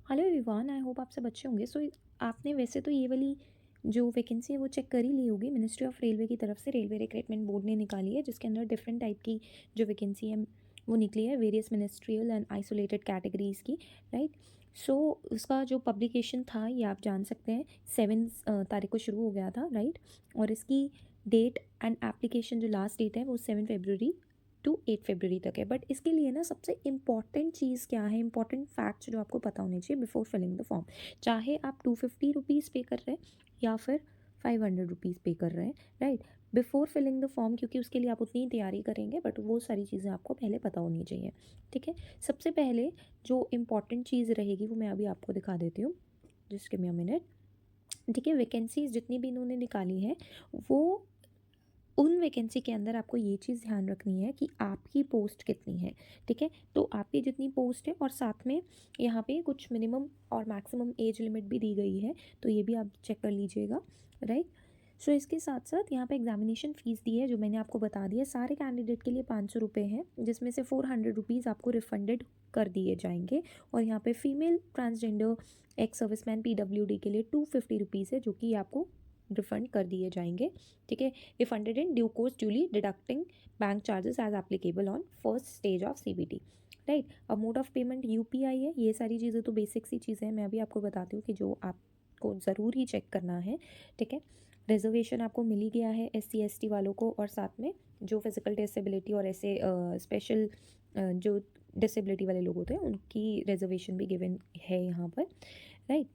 Hello everyone, I hope आप सब अच्छे होंगे। आपने वैसे तो ये वाली जो वैकेंसी है वो चेक कर ही ली होगी। मिनिस्ट्री ऑफ रेलवे की तरफ से रेलवे रिक्रूटमेंट बोर्ड ने निकाली है, जिसके अंदर डिफरेंट टाइप की जो वैकेंसी है वो निकली है, various ministerial and isolated categories की। राइट। सो उसका जो पब्लिकेशन था ये आप जान सकते हैं 7 तारीख को शुरू हो गया था। राइट। और इसकी डेट एंड एप्लीकेशन जो लास्ट डेट है वो 7 फरवरी टू 8 फरवरी तक है। बट इसके लिए ना सबसे इंपॉर्टेंट चीज़ क्या है, इंपॉर्टेंट फैक्ट्स जो आपको पता होने चाहिए बिफोर फिलिंग द फॉर्म। चाहे आप 250 रुपीज़ पे कर रहे हैं या फिर 500 रुपीज़ पे कर रहे हैं। Right. Before filling the form, क्योंकि उसके लिए आप उतनी ही तैयारी करेंगे, बट वो सारी चीज़ें आपको पहले पता होनी चाहिए। ठीक है। सबसे पहले जो इंपॉर्टेंट चीज़ रहेगी वो मैं अभी आपको दिखा देती हूँ। Just give me a minute. ठीक है। वैकेंसीज जितनी भी इन्होंने निकाली है वो उन वैकेंसी के अंदर आपको ये चीज़ ध्यान रखनी है कि आपकी पोस्ट कितनी है। ठीक है। तो आपकी जितनी पोस्ट है और साथ में यहाँ पे कुछ मिनिमम और मैक्सिमम एज लिमिट भी दी गई है, तो ये भी आप चेक कर लीजिएगा। राइट। सो इसके साथ साथ यहाँ पे एग्जामिनेशन फ़ीस दी है, जो मैंने आपको बता दिया। सारे कैंडिडेट के लिए 500 रुपये हैं, जिसमें से 400 रुपीज़ आपको रिफंडेड कर दिए जाएंगे। और यहाँ पे female transgender ex serviceman PWD के लिए 250 रुपीज़ है, जो कि आपको रिफंड कर दिए जाएंगे। ठीक है। Refunded in due course duly deducting bank charges as applicable on first stage of CBT। Right. अब मोड ऑफ पेमेंट UPI है। ये सारी चीज़ें तो बेसिक सी चीज़ें हैं, मैं अभी आपको बताती हूँ कि जो आपको ज़रूर ही चेक करना है। ठीक है। रिजर्वेशन आपको मिल ही गया है SC ST वालों को, और साथ में जो फिजिकल डिसेबिलिटी और ऐसे स्पेशल जो डिसेबिलिटी वाले लोग होते हैं उनकी रिजर्वेशन भी गिवन है यहाँ पर। राइट।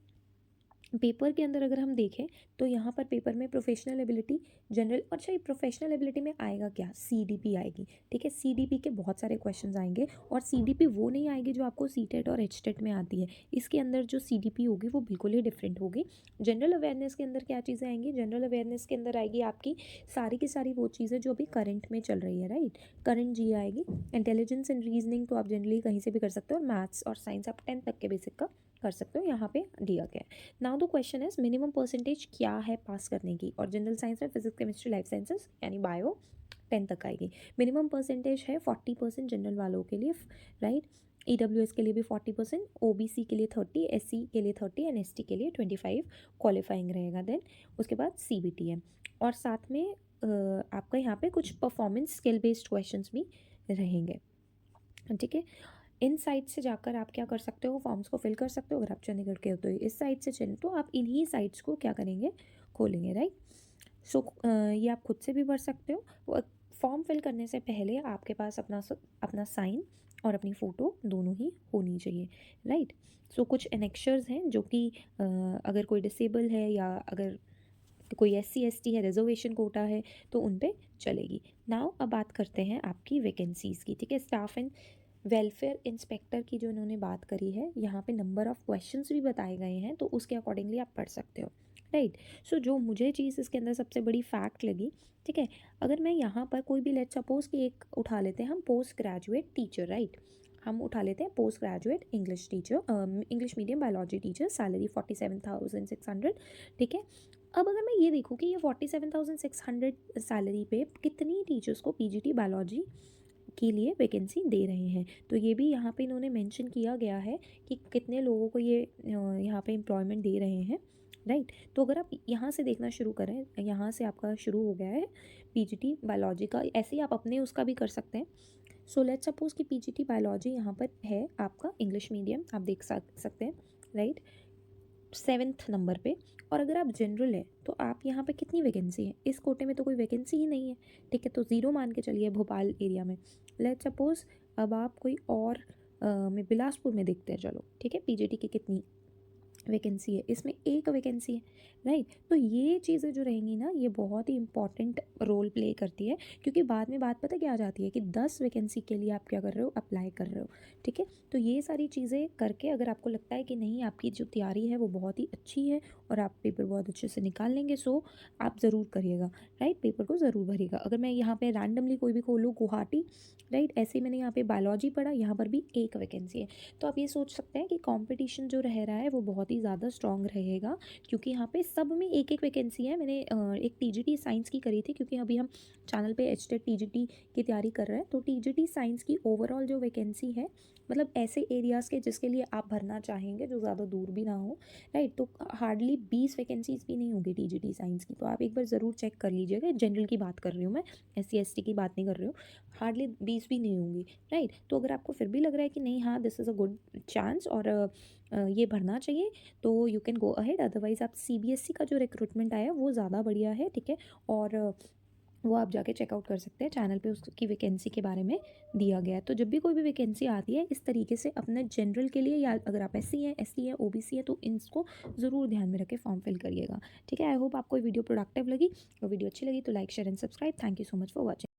पेपर के अंदर अगर हम देखें तो यहाँ पर पेपर में प्रोफेशनल एबिलिटी, जनरल, अच्छा ये प्रोफेशनल एबिलिटी में आएगा क्या, CDP आएगी। ठीक है। CDP के बहुत सारे क्वेश्चंस आएंगे, और CDP वो नहीं आएगी जो आपको CTET और HTET में आती है। इसके अंदर जो CDP होगी वो बिल्कुल ही डिफरेंट होगी। जनरल अवेयरनेस के अंदर क्या चीज़ें आएंगी, जनरल अवेयरनेस के अंदर आएगी आपकी सारी की सारी वो चीज़ें जो अभी करंट में चल रही है। राइट। करंट जी आएगी। इंटेलिजेंस एंड रीजनिंग तो आप जनरली कहीं से भी कर सकते हो, और मैथ्स और साइंस आप 10th तक के बेसिक का कर सकते हो, यहाँ पे दिया गया है। Now the question is minimum percentage क्या है पास करने की। और जनरल साइंस में फिजिक्स केमिस्ट्री लाइफ साइंसेस यानी बायो 10 तक आएगी। मिनिमम परसेंटेज है 40% जनरल वालों के लिए। राइट। EWS के लिए भी 40%, OBC के लिए 30, SC के लिए 30 एंड ST के लिए 25 क्वालिफाइंग रहेगा। देन उसके बाद CBT है, और साथ में आपका यहाँ पे कुछ परफॉर्मेंस स्किल बेस्ड क्वेश्चंस भी रहेंगे। ठीक है। इन साइट से जाकर आप क्या कर सकते हो, फॉर्म्स को फिल कर सकते हो। अगर आप चंडीगढ़ के हो तो इस साइट से चलें तो आप इन्हीं साइट्स को क्या करेंगे, खोलेंगे। राइट। सो ये आप खुद से भी भर सकते हो। फॉर्म फिल करने से पहले आपके पास अपना साइन और अपनी फ़ोटो दोनों ही होनी चाहिए। राइट। सो कुछ एनेक्शर्स हैं जो कि अगर कोई डिसेबल है या अगर कोई SC ST है, रिजर्वेशन कोटा है, तो उन पे चलेगी। नाउ अब बात करते हैं आपकी वैकेंसीज़ की। ठीक है। स्टाफ एंड वेलफेयर इंस्पेक्टर की जो इन्होंने बात करी है, यहाँ पे नंबर ऑफ़ क्वेश्चंस भी बताए गए हैं, तो उसके अकॉर्डिंगली आप पढ़ सकते हो। राइट। सो जो मुझे चीज़ इसके अंदर सबसे बड़ी फैक्ट लगी, ठीक है, अगर मैं यहाँ पर कोई भी लेट सपोज कि एक उठा लेते हैं हम पोस्ट ग्रेजुएट टीचर। राइट। हम उठा लेते हैं post graduate English teacher, English medium biology teacher, salary 47,600। ठीक है। अब अगर मैं ये देखूँ कि ये 47,600 सैलरी पे कितनी टीचर्स को PGT बायोलॉजी के लिए वैकेंसी दे रहे हैं, तो ये भी यहाँ पे इन्होंने मेंशन किया गया है कि कितने लोगों को ये यहाँ पे एम्प्लॉयमेंट दे रहे हैं। राइट। तो अगर आप यहाँ से देखना शुरू करें, यहाँ से आपका शुरू हो गया है PGT बायोलॉजी का, ऐसे ही आप अपने उसका भी कर सकते हैं। सो लेट्स सपोज कि PGT बायोलॉजी यहाँ पर है आपका इंग्लिश मीडियम, आप देख सकते हैं। राइट। 7th नंबर पे। और अगर आप जनरल है तो आप यहाँ पे कितनी वैकेंसी है, इस कोटे में तो कोई वैकेंसी ही नहीं है। ठीक है। तो ज़ीरो मान के चलिए भोपाल एरिया में। लेट्स सपोज अब आप कोई और में बिलासपुर में देखते हैं, चलो ठीक है, PGT की कितनी वैकेंसी है, इसमें एक वैकेंसी है। राइट। तो ये चीज़ें जो रहेंगी ना, ये बहुत ही इंपॉर्टेंट रोल प्ले करती है, क्योंकि बाद में बात पता क्या आ जाती है कि 10 वैकेंसी के लिए आप क्या कर रहे हो, अप्लाई कर रहे हो। ठीक है। तो ये सारी चीज़ें करके अगर आपको लगता है कि नहीं आपकी जो तैयारी है वो बहुत ही अच्छी है और आप पेपर बहुत अच्छे से निकाल लेंगे, सो आप ज़रूर करिएगा। राइट। पेपर को ज़रूर भरिएगा। अगर मैं यहाँ पे रैंडमली कोई भी खोलूँ गुवाहाटी, राइट, ऐसे ही मैंने यहाँ पे बायोलॉजी पढ़ा, यहाँ पर भी एक वैकेंसी है। तो आप ये सोच सकते हैं कि कंपटीशन जो रह रहा है वो बहुत बहुत ही ज़्यादा स्ट्रॉन्ग रहेगा, क्योंकि यहाँ पे सब में एक एक वैकेंसी है। मैंने एक टीजीटी साइंस की करी थी, क्योंकि अभी हम चैनल पे एचटेट टीजीटी की तैयारी कर रहे हैं। तो टीजीटी साइंस की ओवरऑल जो वैकेंसी है, मतलब ऐसे एरियाज़ के जिसके लिए आप भरना चाहेंगे जो ज़्यादा दूर भी ना हो, राइट, तो हार्डली 20 वैकेंसीज़ भी नहीं होगी टीजीटी साइंस की। तो आप एक बार ज़रूर चेक कर लीजिएगा। जनरल की बात कर रही हूँ मैं, एससी एसटी की बात नहीं कर रही हूँ। हार्डली 20 भी नहीं होंगी, राइट। तो अगर आपको फिर भी लग रहा है कि नहीं, हाँ, this is a good chance और ये भरना चाहिए, तो you can go ahead. Otherwise आप सीबीएसई का जो रिक्रूटमेंट आया है वो ज़्यादा बढ़िया है, ठीक है। और वो आप जाके चेकआउट कर सकते हैं, चैनल पे उसकी वैकेंसी के बारे में दिया गया है। तो जब भी कोई भी वैकेंसी आती है इस तरीके से अपने जनरल के लिए, या अगर आप एससी हैं, एसटी हैं, ओबीसी है, तो इनको ज़रूर ध्यान में रख के फॉर्म फिल करिएगा, ठीक है। आई होप आपको ये वीडियो प्रोडक्टिव लगी और वीडियो अच्छी लगी तो like share and subscribe. Thank you so much for watching.